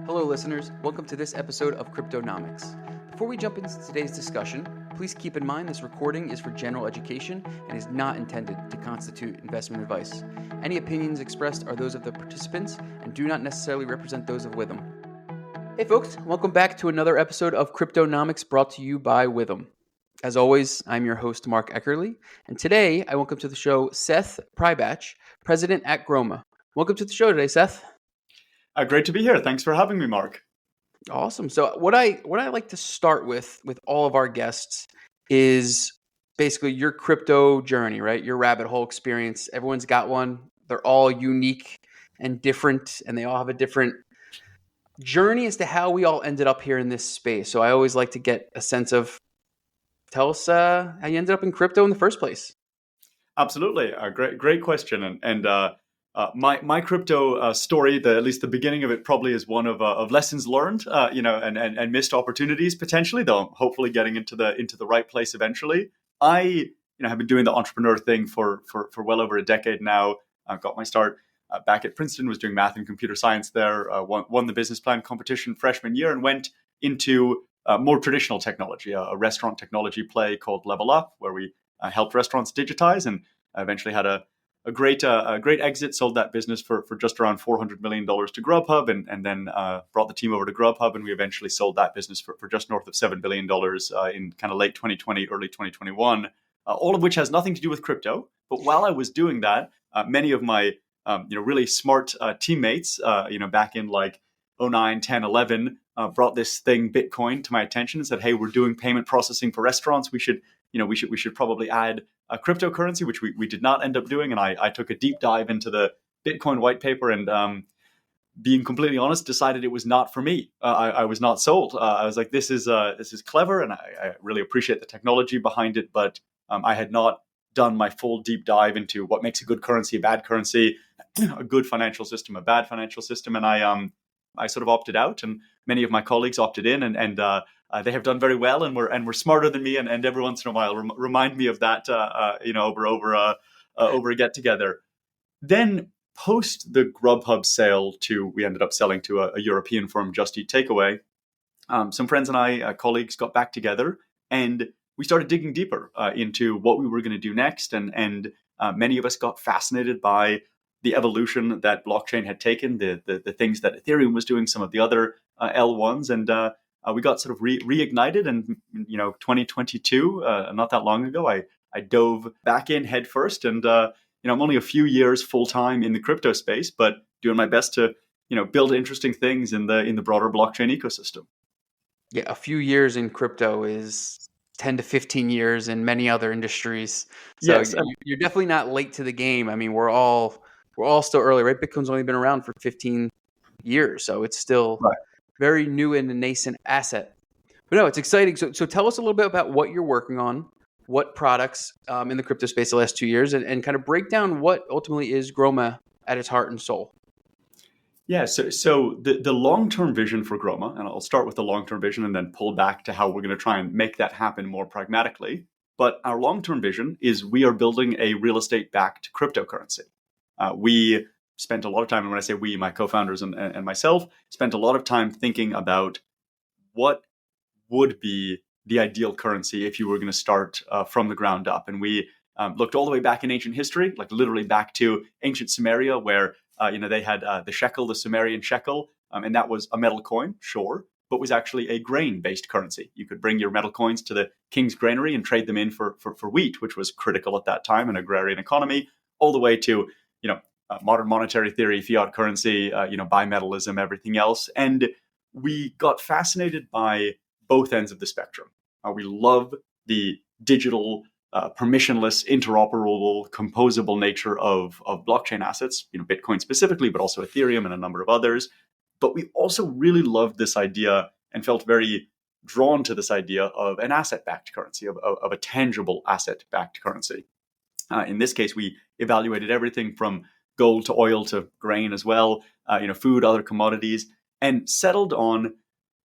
Hello, listeners. Welcome to this episode of Cryptonomics. Before we jump into today's discussion, please keep in mind this recording is for general education and is not intended to constitute investment advice. Any opinions expressed are those of the participants and do not necessarily represent those of Witham. Hey, folks. Welcome back to another episode of Cryptonomics brought to you by Witham. As always, I'm your host, Mark Eckerly, and today I welcome to the show Seth Priebatsch, president at Groma. Welcome to the show today, Seth. Great to be here. Thanks for having me, Mark. Awesome. So what I like to start with all of our guests is basically your crypto journey, right? Your rabbit hole experience. Everyone's got one. They're all unique and different, and they all have a different journey as to how we all ended up here in this space. So I always like to get a sense of, tell us how you ended up in crypto in the first place. Absolutely. Great question. My crypto story, at least the beginning of it, probably is one of lessons learned, and missed opportunities potentially. Though I'm hopefully getting into the right place eventually. I have been doing the entrepreneur thing for well over a decade now. I got my start back at Princeton. Was doing math and computer science there. Won the business plan competition freshman year and went into more traditional technology, a restaurant technology play called Level Up, where we helped restaurants digitize, and eventually had a great exit. Sold that business for just around $400 million to Grubhub, and then brought the team over to Grubhub, and we eventually sold that business for just north of $7 billion in kind of late 2020, early 2021. All of which has nothing to do with crypto. But while I was doing that, many of my really smart teammates, back in like 09, 10, 11, brought this thing Bitcoin to my attention and said, "Hey, we're doing payment processing for restaurants. We should probably add a cryptocurrency," which we did not end up doing. And I took a deep dive into the Bitcoin white paper and, being completely honest, decided it was not for me. I was not sold. I was like, this is clever, and I really appreciate the technology behind it, but I had not done my full deep dive into what makes a good currency, a bad currency, a good financial system, a bad financial system, and I sort of opted out, and many of my colleagues opted in, and they have done very well, and we're smarter than me, and every once in a while remind me of that, over a get together. Then post the Grubhub sale we ended up selling to a European firm, Just Eat Takeaway. Some friends and I, colleagues, got back together, and we started digging deeper into what we were going to do next, and many of us got fascinated by the evolution that blockchain had taken, the things that Ethereum was doing, some of the other L1s, and we got sort of reignited. And 2022, not that long ago, I dove back in head first, and I'm only a few years full time in the crypto space, but doing my best to build interesting things in the broader blockchain ecosystem. Yeah, a few years in crypto is 10 to 15 years in many other industries. So Yes, you're definitely not late to the game. I mean, we're all still early, right? Bitcoin's only been around for 15 years, so it's still right. very new and a nascent asset. But no, it's exciting. So tell us a little bit about what you're working on, what products in the crypto space the last 2 years, and kind of break down what ultimately is Groma at its heart and soul. Yeah, so the long-term vision for Groma, and I'll start with the long-term vision and then pull back to how we're going to try and make that happen more pragmatically. But our long-term vision is we are building a real estate-backed cryptocurrency. We spent a lot of time, and when I say we, my co-founders and myself, spent a lot of time thinking about what would be the ideal currency if you were going to start from the ground up. And we looked all the way back in ancient history, like literally back to ancient Sumeria, where they had the shekel, the Sumerian shekel, and that was a metal coin, sure, but was actually a grain-based currency. You could bring your metal coins to the king's granary and trade them in for wheat, which was critical at that time in agrarian economy, all the way to modern monetary theory, fiat currency, bimetallism, everything else. And we got fascinated by both ends of the spectrum. We love the digital, permissionless, interoperable, composable nature of blockchain assets, Bitcoin specifically, but also Ethereum and a number of others. But we also really loved this idea and felt very drawn to this idea of an asset-backed currency, of a tangible asset-backed currency. In this case, we evaluated everything from gold to oil to grain as well, food, other commodities, and settled on,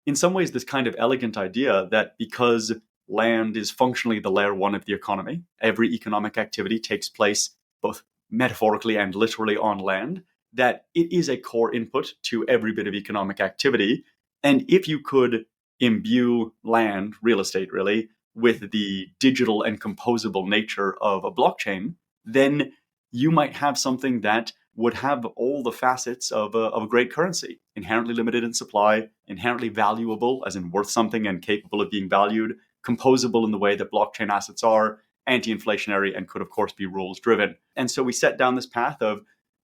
in some ways, this kind of elegant idea that because land is functionally the layer one of the economy, every economic activity takes place both metaphorically and literally on land, that it is a core input to every bit of economic activity. And if you could imbue land, real estate really, with the digital and composable nature of a blockchain, then you might have something that would have all the facets of a great currency: inherently limited in supply, inherently valuable, as in worth something and capable of being valued, composable in the way that blockchain assets are, anti-inflationary, and could, of course, be rules-driven. And so we set down this path of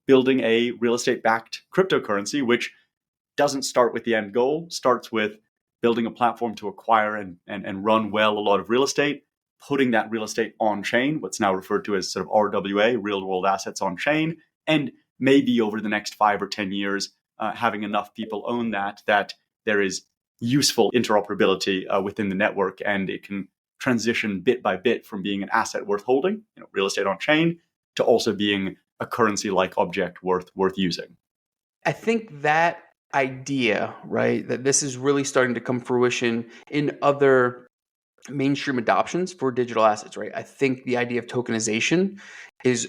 building a real estate-backed cryptocurrency, which doesn't start with the end goal, starts with building a platform to acquire and run well a lot of real estate, putting that real estate on chain, what's now referred to as sort of RWA, real world assets on chain, and maybe over the next 5 or 10 years, having enough people own that there is useful interoperability within the network, and it can transition bit by bit from being an asset worth holding, real estate on chain, to also being a currency-like object worth using. I think that idea, right, that this is really starting to come fruition in other mainstream adoptions for digital assets, right? I think the idea of tokenization is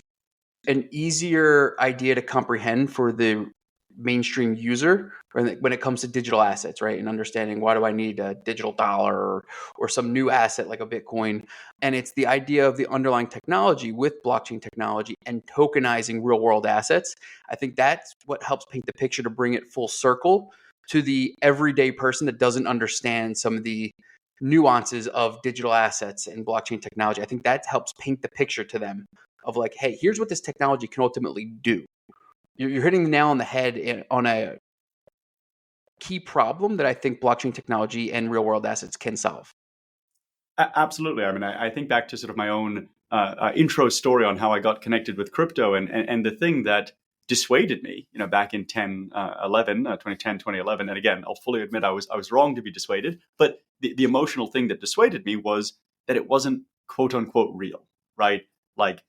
an easier idea to comprehend for the mainstream user when it comes to digital assets, right? And understanding, why do I need a digital dollar or some new asset like a Bitcoin? And it's the idea of the underlying technology with blockchain technology and tokenizing real world assets. I think that's what helps paint the picture to bring it full circle to the everyday person that doesn't understand some of the nuances of digital assets and blockchain technology. I think that helps paint the picture to them of like, hey, here's what this technology can ultimately do. You're hitting the nail on the head on a key problem that I think blockchain technology and real world assets can solve. Absolutely. I mean, I think back to sort of my own intro story on how I got connected with crypto, and the thing that dissuaded me, back in 2010, and again, I'll fully admit I was wrong to be dissuaded, but the emotional thing that dissuaded me was that it wasn't quote unquote real, right? Like,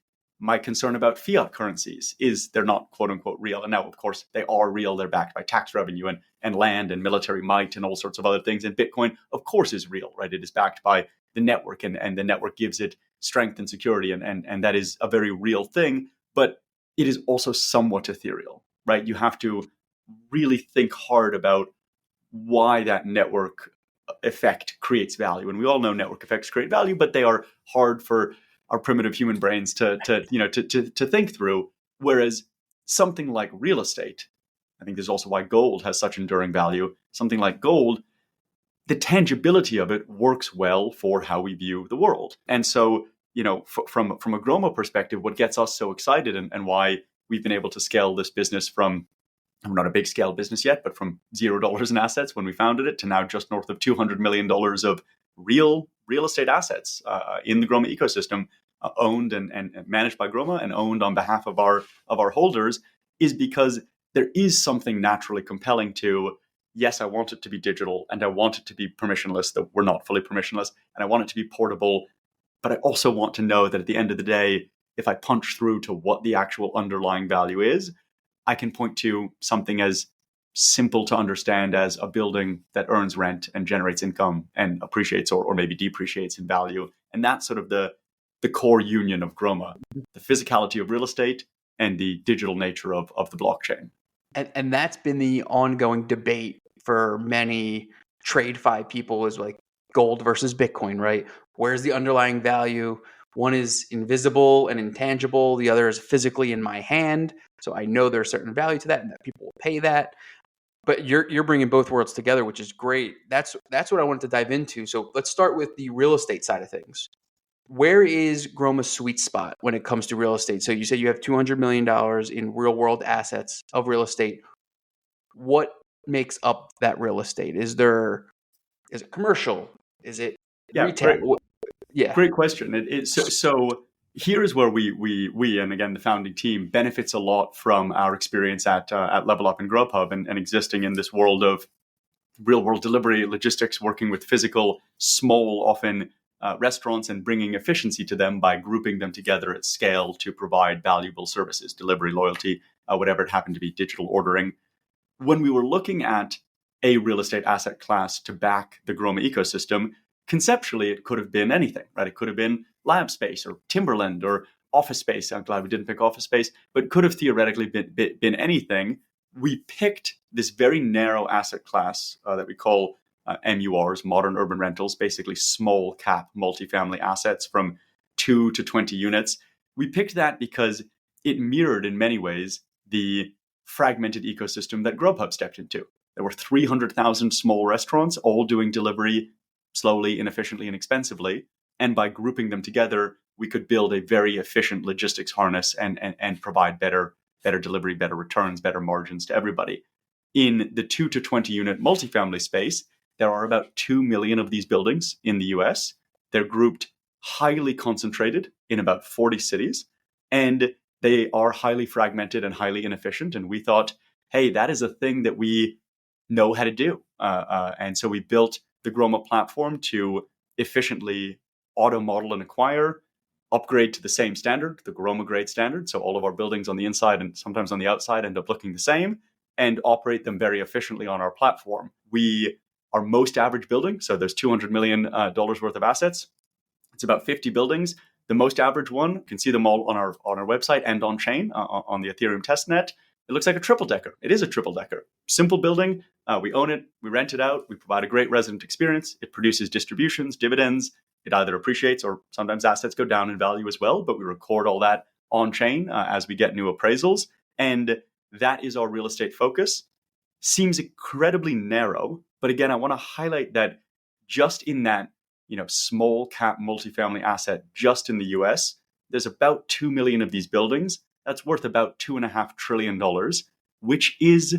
my concern about fiat currencies is they're not quote unquote real. And now, of course, they are real. They're backed by tax revenue and land and military might and all sorts of other things. And Bitcoin, of course, is real, right? It is backed by the network, and the network gives it strength and security. And that is a very real thing. But it is also somewhat ethereal, right? You have to really think hard about why that network effect creates value. And we all know network effects create value, but they are hard for our primitive human brains to think through. Whereas something like real estate, I think this is also why gold has such enduring value. Something like gold, the tangibility of it works well for how we view the world. And so, from a Groma perspective, what gets us so excited and why we've been able to scale this business from, we're not a big scale business yet, but from $0 in assets when we founded it to now just north of $200 million of real estate assets in the Groma ecosystem, owned and managed by Groma and owned on behalf of our holders, is because there is something naturally compelling to, yes, I want it to be digital and I want it to be permissionless, though we're not fully permissionless, and I want it to be portable, but I also want to know that at the end of the day, if I punch through to what the actual underlying value is, I can point to something as simple to understand as a building that earns rent and generates income and appreciates or maybe depreciates in value. And that's sort of the core union of Groma, the physicality of real estate and the digital nature of the blockchain. And that's been the ongoing debate for many TradeFi people, is like gold versus Bitcoin, right? Where's the underlying value? One is invisible and intangible. The other is physically in my hand. So I know there's certain value to that and that people will pay that. But you're bringing both worlds together, which is great. That's what I wanted to dive into. So let's start with the real estate side of things. Where is Groma's sweet spot when it comes to real estate? So you said you have $200 million in real world assets of real estate. What makes up that real estate? Is it commercial? Is it retail? Great question. So here is where we and again the founding team benefits a lot from our experience at Level Up and Grubhub and existing in this world of real world delivery logistics, working with physical, small, often restaurants, and bringing efficiency to them by grouping them together at scale to provide valuable services, delivery, loyalty, whatever it happened to be, digital ordering. When we were looking at a real estate asset class to back the Groma ecosystem, conceptually, it could have been anything, right? It could have been lab space or timberland or office space. I'm glad we didn't pick office space, but could have theoretically been anything. We picked this very narrow asset class that we call MURs, modern urban rentals, basically small cap multifamily assets from 2 to 20 units. We picked that because it mirrored in many ways the fragmented ecosystem that Grubhub stepped into. There were 300,000 small restaurants all doing delivery slowly, inefficiently, and expensively. And by grouping them together, we could build a very efficient logistics harness and provide better delivery, better returns, better margins to everybody. In the 2 to 20 unit multifamily space, there are about 2 million of these buildings in the US. They're grouped highly concentrated in about 40 cities, and they are highly fragmented and highly inefficient. And we thought, hey, that is a thing that we know how to do. And so we built the Groma platform to efficiently auto model and acquire, upgrade to the same standard, the Groma grade standard. So all of our buildings on the inside and sometimes on the outside end up looking the same, and operate them very efficiently on our platform. Our most average building, so there's $200 million worth of assets. It's about 50 buildings. The most average one, you can see them all on our website and on chain on the Ethereum testnet. It looks like a triple decker. It is a triple decker. Simple building. We own it. We rent it out. We provide a great resident experience. It produces distributions, dividends. It either appreciates or sometimes assets go down in value as well. But we record all that on chain as we get new appraisals. And that is our real estate focus. Seems incredibly narrow. But again, I want to highlight that just in that small cap multifamily asset, just in the US, there's about 2 million of these buildings. That's worth about $2.5 trillion, which is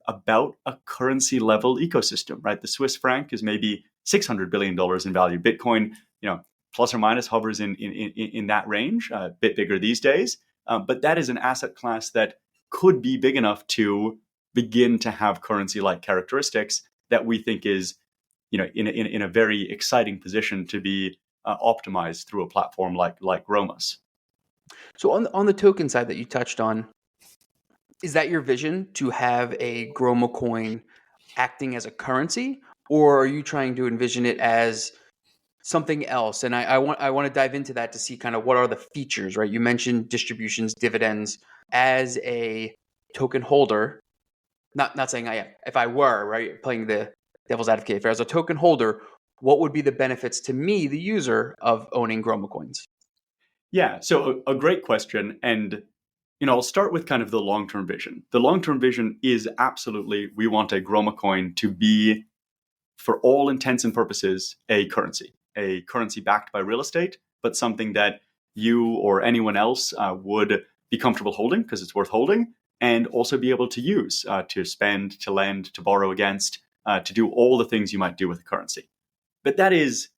about a currency level ecosystem, right? The Swiss franc is maybe $600 billion in value. Bitcoin, plus or minus hovers in that range, a bit bigger these days. But that is an asset class that could be big enough to begin to have currency-like characteristics that we think is, in a very exciting position to be optimized through a platform like Groma's. So on the token side that you touched on, is that your vision to have a Groma coin acting as a currency, or are you trying to envision it as something else? And I want to dive into that to see kind of what are the features, right? You mentioned distributions, dividends. As a token holder, not saying if I were, right, playing the devil's advocate, if as a token holder, what would be the benefits to me, the user, of owning Groma coins? Yeah, so a great question. And I'll start with kind of the long-term vision. The long-term vision is absolutely, we want a Groma coin to be, for all intents and purposes, a currency backed by real estate, but something that you or anyone else would be comfortable holding because it's worth holding, and also be able to use to spend, to lend, to borrow against, to do all the things you might do with a currency. But that is,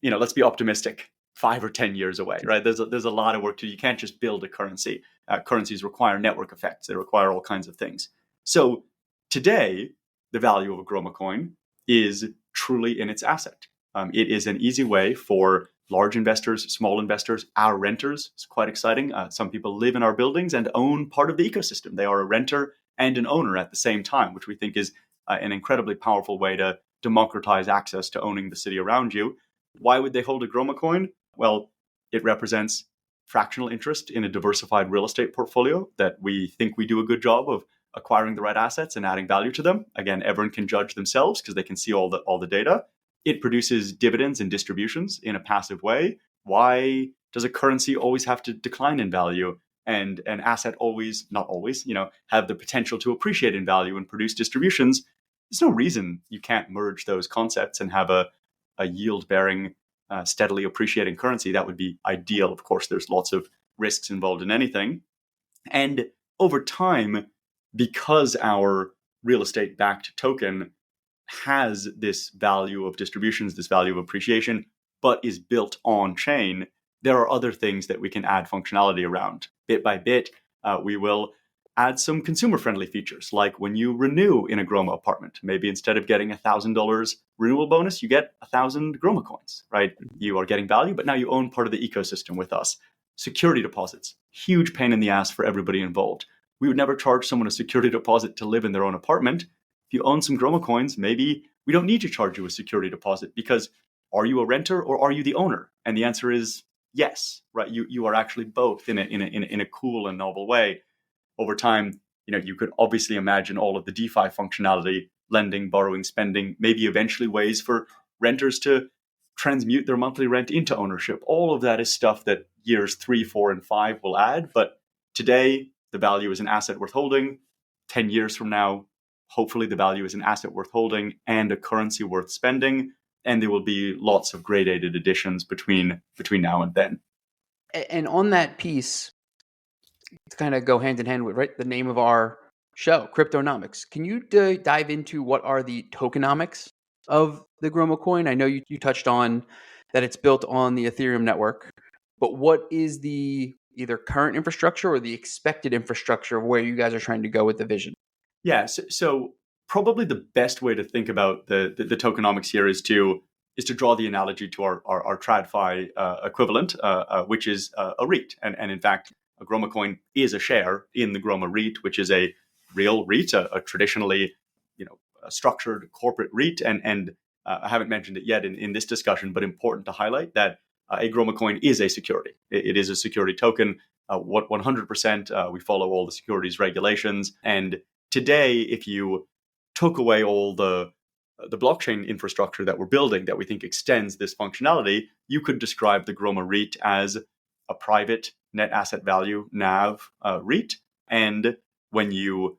let's be optimistic, 5 or 10 years away, right? There's a lot of work to do. You can't just build a currency. Currencies require network effects. They require all kinds of things. So today, the value of a Groma coin is truly in its asset. It is an easy way for large investors, small investors, our renters. It's quite exciting. Some people live in our buildings and own part of the ecosystem. They are a renter and an owner at the same time, which we think is an incredibly powerful way to democratize access to owning the city around you. Why would they hold a Groma coin? Well, it represents fractional interest in a diversified real estate portfolio that we think we do a good job of acquiring the right assets and adding value to them. Again, everyone can judge themselves because they can see all the data. It produces dividends and distributions in a passive way. Why does a currency always have to decline in value and an asset not always, have the potential to appreciate in value and produce distributions? There's no reason you can't merge those concepts and have a yield-bearing, steadily appreciating currency. That would be ideal. Of course, there's lots of risks involved in anything. And over time, because our real estate-backed token has this value of distributions, this value of appreciation, but is built on chain, there are other things that we can add functionality around. Bit by bit, we will add some consumer-friendly features, like when you renew in a Groma apartment, maybe instead of getting $1,000 renewal bonus, you get 1,000 Groma coins, right? You are getting value, but now you own part of the ecosystem with us. Security deposits, huge pain in the ass for everybody involved. We would never charge someone a security deposit to live in their own apartment. If you own some Groma coins, maybe we don't need to charge you a security deposit because are you a renter or are you the owner? And the answer is yes, right, you are actually both in a cool and novel way. Over time, you could obviously imagine all of the DeFi functionality, lending, borrowing, spending, maybe eventually ways for renters to transmute their monthly rent into ownership. All of that is stuff that years 3, 4, and 5 will add. But today, the value is an asset worth holding. 10 years from now, hopefully the value is an asset worth holding and a currency worth spending. And there will be lots of gradated additions between now and then. And on that piece, to kind of go hand in hand with the name of our show, Cryptonomics. Can you dive into what are the tokenomics of the Groma coin? I know you touched on that it's built on the Ethereum network, but what is the either current infrastructure or the expected infrastructure of where you guys are trying to go with the vision? Yeah, so probably the best way to think about the tokenomics here is to draw the analogy to our TradFi equivalent, which is a REIT, and in fact, a Groma coin is a share in the Groma REIT, which is a real REIT, a traditionally a structured corporate REIT, and I haven't mentioned it yet in this discussion, but important to highlight that a Groma coin is a security. It is a security token. 100%. We follow all the securities regulations, and today, if you took away all the blockchain infrastructure that we're building that we think extends this functionality, you could describe the Groma REIT as a private net asset value NAV REIT. And when you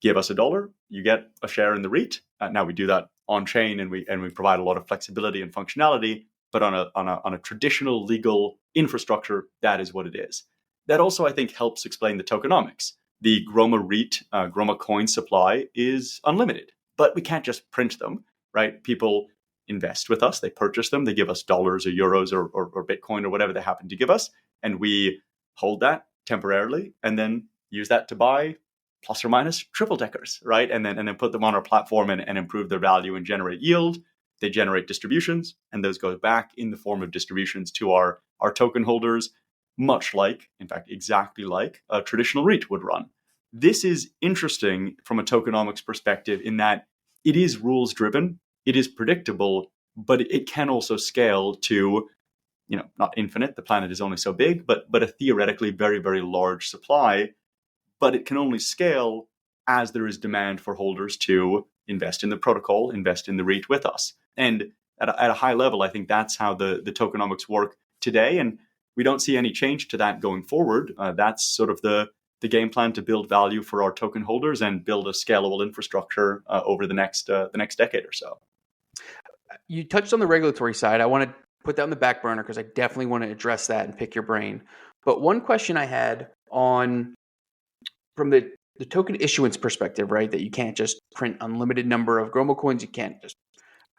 give us $1, you get a share in the REIT. Now we do that on chain, and we provide a lot of flexibility and functionality. But on a traditional legal infrastructure, that is what it is. That also, I think, helps explain the tokenomics. The Groma REIT, Groma coin supply is unlimited, but we can't just print them, right? People invest with us, they purchase them, they give us dollars or euros or Bitcoin or whatever they happen to give us, and we hold that temporarily and then use that to buy plus or minus triple deckers, right? And then put them on our platform and improve their value and generate yield. They generate distributions, and those go back in the form of distributions to our token holders, much like, in fact, exactly like a traditional REIT would run. This is interesting from a tokenomics perspective in that it is rules driven, it is predictable, but it can also scale to, not infinite, the planet is only so big, but a theoretically very, very large supply. But it can only scale as there is demand for holders to invest in the protocol, invest in the REIT with us. And at a high level, I think that's how the tokenomics work today. And we don't see any change to that going forward. That's sort of the game plan to build value for our token holders and build a scalable infrastructure over the next decade or so. You touched on the regulatory side. I want to put that on the back burner because I definitely want to address that and pick your brain. But one question I had from the token issuance perspective, right, that you can't just print unlimited number of Groma coins, you can't just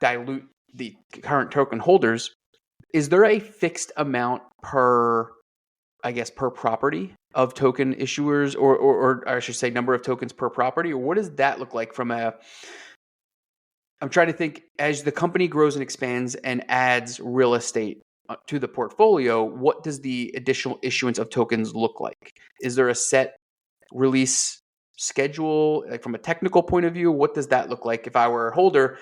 dilute the current token holders. Is there a fixed amount per property of token issuers, or I should say number of tokens per property, or what does that look like I'm trying to think, as the company grows and expands and adds real estate to the portfolio, what does the additional issuance of tokens look like? Is there a set release schedule? Like from a technical point of view, what does that look like? If I were a holder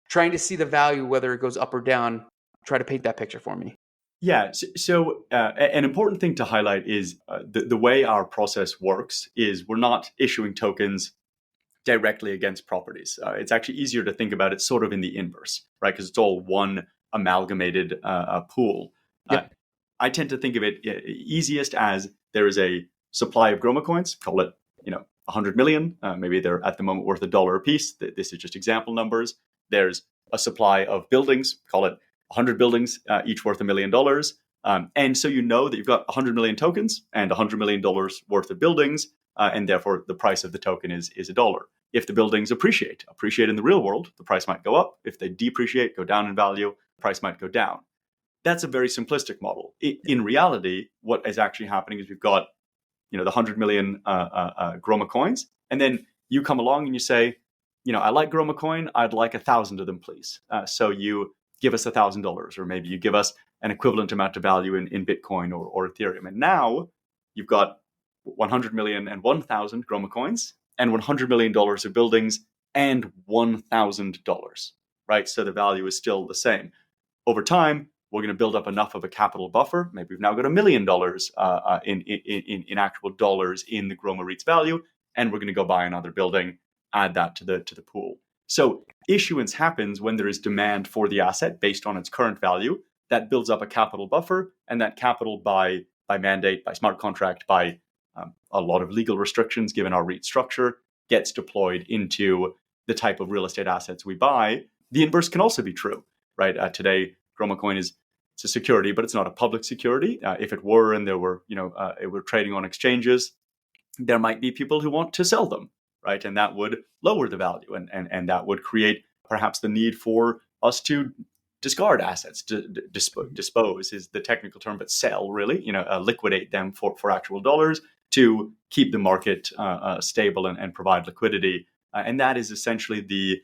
trying to see the value, whether it goes up or down, try to paint that picture for me. Yeah, so an important thing to highlight is the way our process works is we're not issuing tokens directly against properties. It's actually easier to think about it sort of in the inverse, right? Because it's all one amalgamated pool. Yep. I tend to think of it easiest as there is a supply of Groma coins, call it 100 million. Maybe they're at the moment worth $1 a piece. This is just example numbers. There's a supply of buildings, call it 100 buildings, each worth $1 million. And so that you've got 100 million tokens and $100 million worth of buildings, and therefore the price of the token is $1. If the buildings appreciate in the real world, the price might go up. If they depreciate, go down in value, the price might go down. That's a very simplistic model. In reality, what is actually happening is we've got the 100 million Groma coins, and then you come along and you say, I like Groma coin, I'd like 1,000 of them, please. So you give us $1,000, or maybe you give us an equivalent amount of value in Bitcoin or Ethereum. And now you've got 100 million and 1,000 Groma coins and $100 million of buildings and $1,000, right? So the value is still the same. Over time, we're going to build up enough of a capital buffer. Maybe we've now got $1 million in actual dollars in the Groma REIT's value, and we're going to go buy another building, add that to the pool. So issuance happens when there is demand for the asset based on its current value. That builds up a capital buffer, and that capital by mandate, by smart contract, by a lot of legal restrictions given our REIT structure, gets deployed into the type of real estate assets we buy. The inverse can also be true, right? Today, Groma Coin it's a security, but it's not a public security. If it were, and there were, it were trading on exchanges, there might be people who want to sell them, right? And that would lower the value, and that would create perhaps the need for us to discard assets. Dispose is the technical term, but sell, really, liquidate them for actual dollars to keep the market stable and provide liquidity. And that is essentially the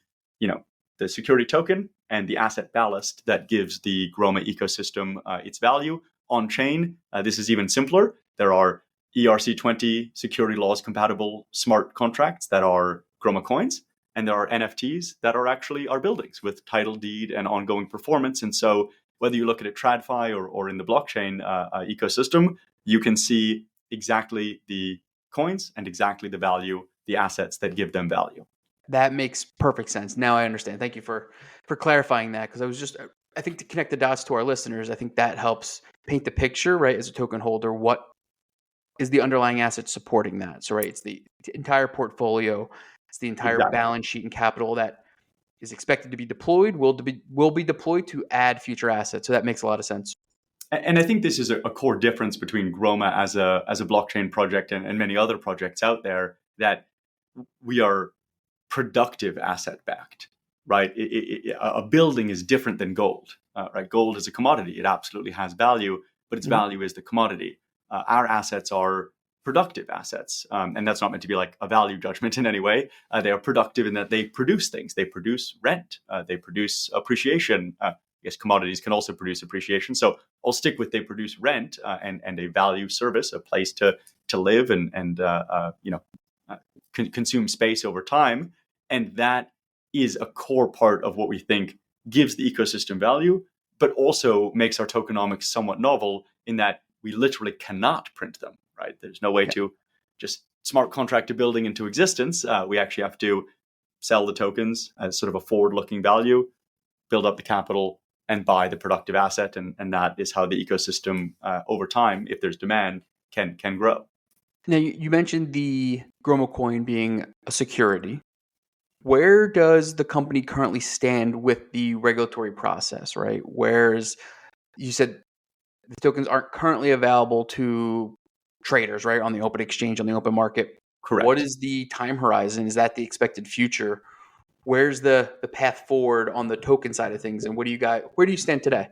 security token and the asset ballast that gives the Groma ecosystem its value on chain. This is even simpler. There are ERC20 security laws compatible smart contracts that are Groma coins, and there are NFTs that are actually our buildings with title deed and ongoing performance. And so whether you look at it TradFi or in the blockchain ecosystem, you can see exactly the coins and exactly the value, the assets that give them value. That makes perfect sense. Now I understand. Thank you for clarifying that, because I think to connect the dots to our listeners, I think that helps paint the picture, right? As a token holder, what is the underlying asset supporting that? So, right, it's the entire portfolio, it's the entire balance sheet and capital that is expected to be deployed, will be deployed to add future assets. So that makes a lot of sense. And I think this is a core difference between Groma as a blockchain project and many other projects out there, that we are productive asset backed, right? A building is different than gold, right? Gold is a commodity. It absolutely has value, but its value is the commodity. Our assets are productive assets. And that's not meant to be like a value judgment in any way. They are productive in that they produce things. They produce rent. They produce appreciation. I guess commodities can also produce appreciation. So I'll stick with they produce rent and a value service, a place to live and consume space over time. And that is a core part of what we think gives the ecosystem value, but also makes our tokenomics somewhat novel in that we literally cannot print them, right? There's no way to just smart contract a building into existence. We actually have to sell the tokens as sort of a forward-looking value, build up the capital, and buy the productive asset. And that is how the ecosystem, over time, if there's demand, can grow. Now, you mentioned the Groma coin being a security. Where does the company currently stand with the regulatory process, right? Whereas you said the tokens aren't currently available to traders, right, on the open exchange, on the open market. Correct. What is the time horizon? Is that the expected future? Where's the path forward on the token side of things? And where do you stand today?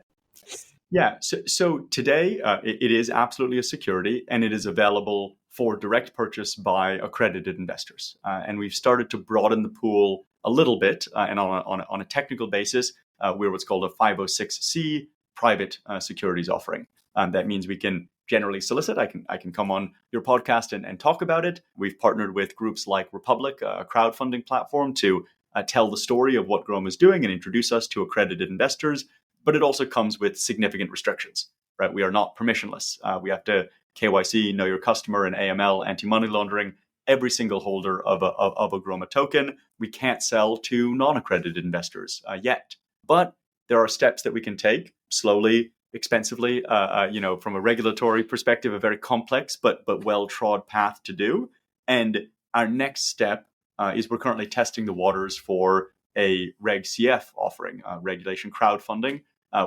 Yeah, so today it is absolutely a security, and it is available for direct purchase by accredited investors. And we've started to broaden the pool a little bit, and on a technical basis, we're what's called a 506c private securities offering. That means we can generally solicit. I can come on your podcast and talk about it. We've partnered with groups like Republic, a crowdfunding platform, to tell the story of what Groma is doing and introduce us to accredited investors. But it also comes with significant restrictions, right? We are not permissionless. We have to KYC, know your customer, and AML, anti-money laundering, every single holder of a Groma token. We can't sell to non-accredited investors yet. But there are steps that we can take slowly, expensively, from a regulatory perspective, a very complex but well-trod path to do. And our next step is we're currently testing the waters for a Reg CF offering, regulation crowdfunding,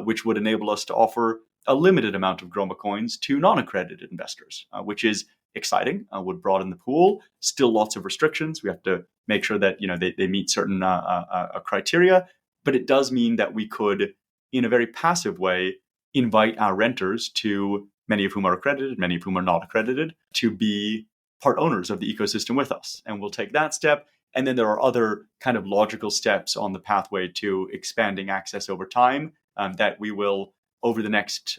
which would enable us to offer a limited amount of Groma coins to non-accredited investors, which is exciting, would broaden the pool. Still lots of restrictions. We have to make sure that they meet certain criteria, but it does mean that we could, in a very passive way, invite our renters, to many of whom are accredited, many of whom are not accredited, to be part owners of the ecosystem with us. And we'll take that step. And then there are other kind of logical steps on the pathway to expanding access over time that we will, over the next,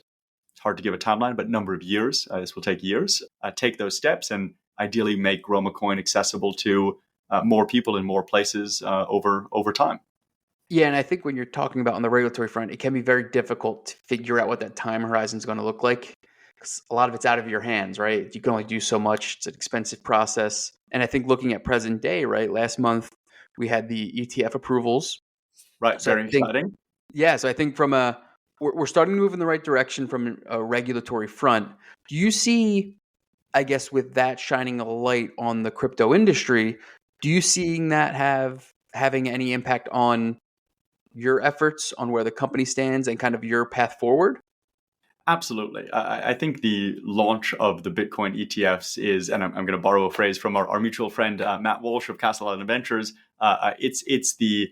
it's hard to give a timeline, but number of years, this will take years, take those steps and ideally make Groma coin accessible to more people in more places over time. Yeah, and I think when you're talking about on the regulatory front, it can be very difficult to figure out what that time horizon is going to look like, because a lot of it's out of your hands, right? You can only do so much. It's an expensive process. And I think looking at present day, right? Last month we had the ETF approvals. Right, So I very think, exciting. yeah, so I think we're starting to move in the right direction from a regulatory front. Do you see, I guess, with that shining a light on the crypto industry, do you seeing that having any impact on your efforts, on where the company stands and kind of your path forward? Absolutely. I think the launch of the Bitcoin ETFs is, and I'm going to borrow a phrase from our mutual friend Matt Walsh of Castle Island Ventures. It's the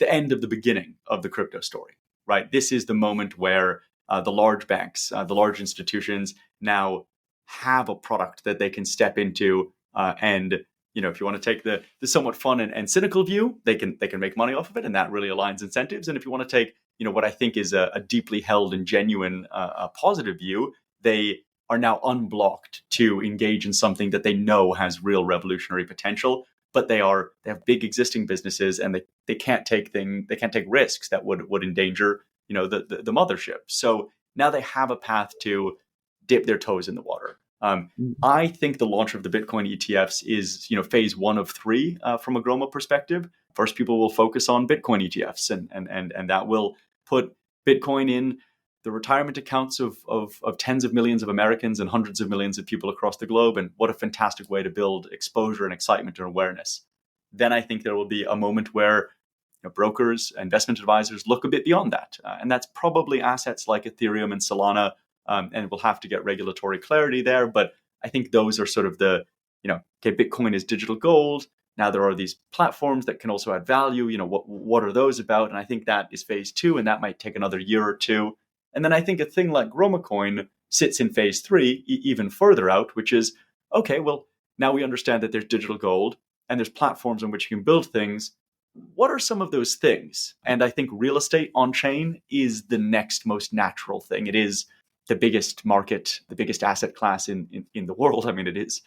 end of the beginning of the crypto story, right? This is the moment where the large banks, the large institutions, now have a product that they can step into, and if you want to take the somewhat fun and cynical view, they can make money off of it, and that really aligns incentives. And if you want to take what I think is a deeply held and genuine a positive view, they are now unblocked to engage in something that they know has real revolutionary potential. But they have big existing businesses, and they can't take risks that would endanger the mothership. So now they have a path to dip their toes in the water. I think the launch of the Bitcoin ETFs is phase one of three from a Groma perspective. First, people will focus on Bitcoin ETFs, and that will put Bitcoin in the retirement accounts of tens of millions of Americans and hundreds of millions of people across the globe. And what a fantastic way to build exposure and excitement and awareness. Then I think there will be a moment where brokers, investment advisors look a bit beyond that. And that's probably assets like Ethereum and Solana. And we'll have to get regulatory clarity there. But I think those are sort of okay, Bitcoin is digital gold. Now there are these platforms that can also add value. What are those about? And I think that is phase two, and that might take another year or two. And then I think a thing like Groma Coin sits in phase three, even further out, which is, okay, well, now we understand that there's digital gold and there's platforms on which you can build things. What are some of those things? And I think real estate on chain is the next most natural thing. It is the biggest market, the biggest asset class in the world. I mean, it's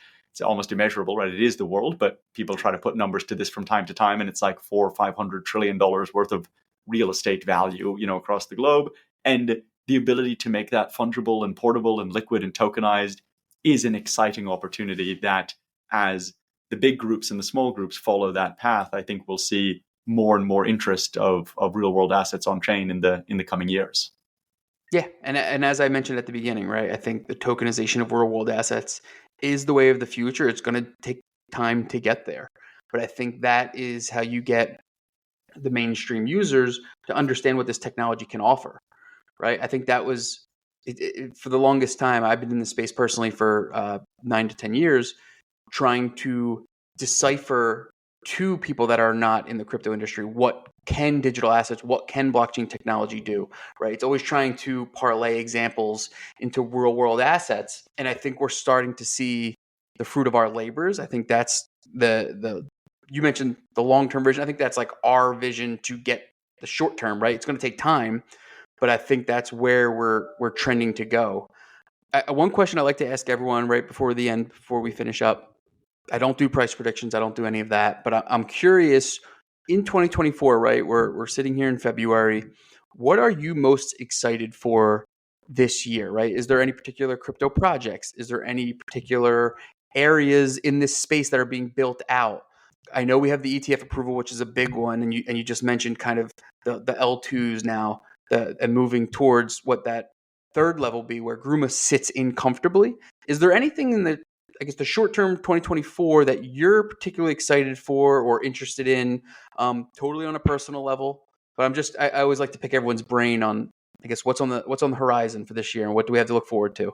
almost immeasurable, right? It is the world, but people try to put numbers to this from time to time, and it's like $400 or $500 trillion worth of real estate value, across the globe. And the ability to make that fungible and portable and liquid and tokenized is an exciting opportunity that, as the big groups and the small groups follow that path, I think we'll see more and more interest of real world assets on chain in the coming years. Yeah, and as I mentioned at the beginning, right, I think the tokenization of real world assets is the way of the future. It's going to take time to get there, but I think that is how you get the mainstream users to understand what this technology can offer, right? I think that was for the longest time. I've been in the space personally for 9 to 10 years, trying to decipher to people that are not in the crypto industry what can digital assets, what can blockchain technology do, right? It's always trying to parlay examples into real world assets. And I think we're starting to see the fruit of our labors. I think that's the you mentioned the long-term vision. I think that's like our vision to get the short term, right? It's going to take time, but I think that's where we're trending to go. One question I like to ask everyone right before the end, before we finish up. I don't do price predictions. I don't do any of that. But I'm curious, in 2024, right? We're sitting here in February. What are you most excited for this year, right? Is there any particular crypto projects? Is there any particular areas in this space that are being built out? I know we have the ETF approval, which is a big one, and you just mentioned kind of the L2s now, and moving towards what that third level be, where Gruma sits in comfortably. Is there anything in the short term 2024 that you're particularly excited for or interested in, totally on a personal level? But I always like to pick everyone's brain on, I guess, what's on the horizon for this year and what do we have to look forward to?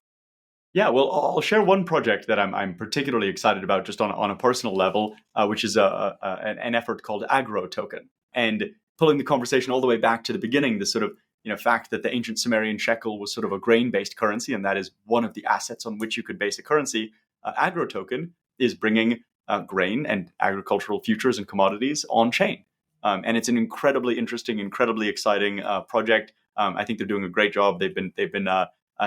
Yeah, well, I'll share one project that I'm particularly excited about, just on a personal level, which is an effort called Agro Token, and pulling the conversation all the way back to the beginning, the sort of fact that the ancient Sumerian shekel was sort of a grain-based currency, and that is one of the assets on which you could base a currency. Agro Token is bringing grain and agricultural futures and commodities on chain, and it's an incredibly interesting, incredibly exciting project. I think they're doing a great job. They've been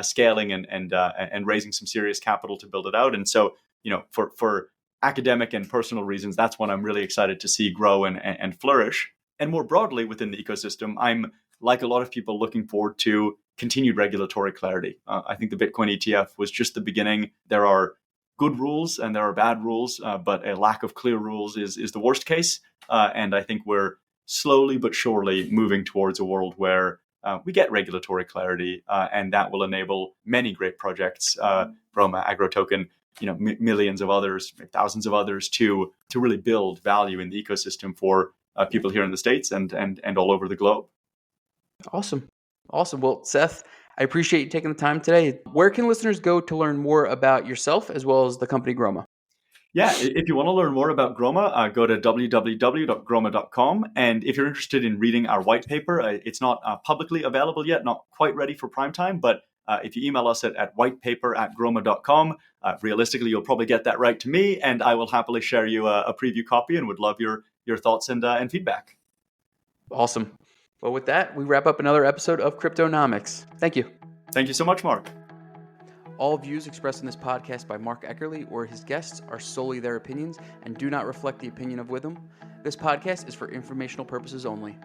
scaling and raising some serious capital to build it out. And so, for academic and personal reasons, that's one I'm really excited to see grow and flourish. And more broadly within the ecosystem, I'm, like a lot of people, looking forward to continued regulatory clarity. I think the Bitcoin ETF was just the beginning. There are good rules and there are bad rules, but a lack of clear rules is the worst case. And I think we're slowly but surely moving towards a world where we get regulatory clarity, and that will enable many great projects, Groma, AgroToken, millions of others, thousands of others, to really build value in the ecosystem for people here in the States and all over the globe. Awesome. Well, Seth, I appreciate you taking the time today. Where can listeners go to learn more about yourself as well as the company Groma? Yeah, if you want to learn more about Groma, go to www.groma.com. And if you're interested in reading our white paper, it's not publicly available yet, not quite ready for prime time, but if you email us at whitepaper@groma.com, realistically, you'll probably get that right to me, and I will happily share you a preview copy and would love your thoughts and feedback. Awesome. Well, with that, we wrap up another episode of Cryptonomics. Thank you. Thank you so much, Mark. All views expressed in this podcast by Mark Eckerly or his guests are solely their opinions and do not reflect the opinion of Witham. This podcast is for informational purposes only.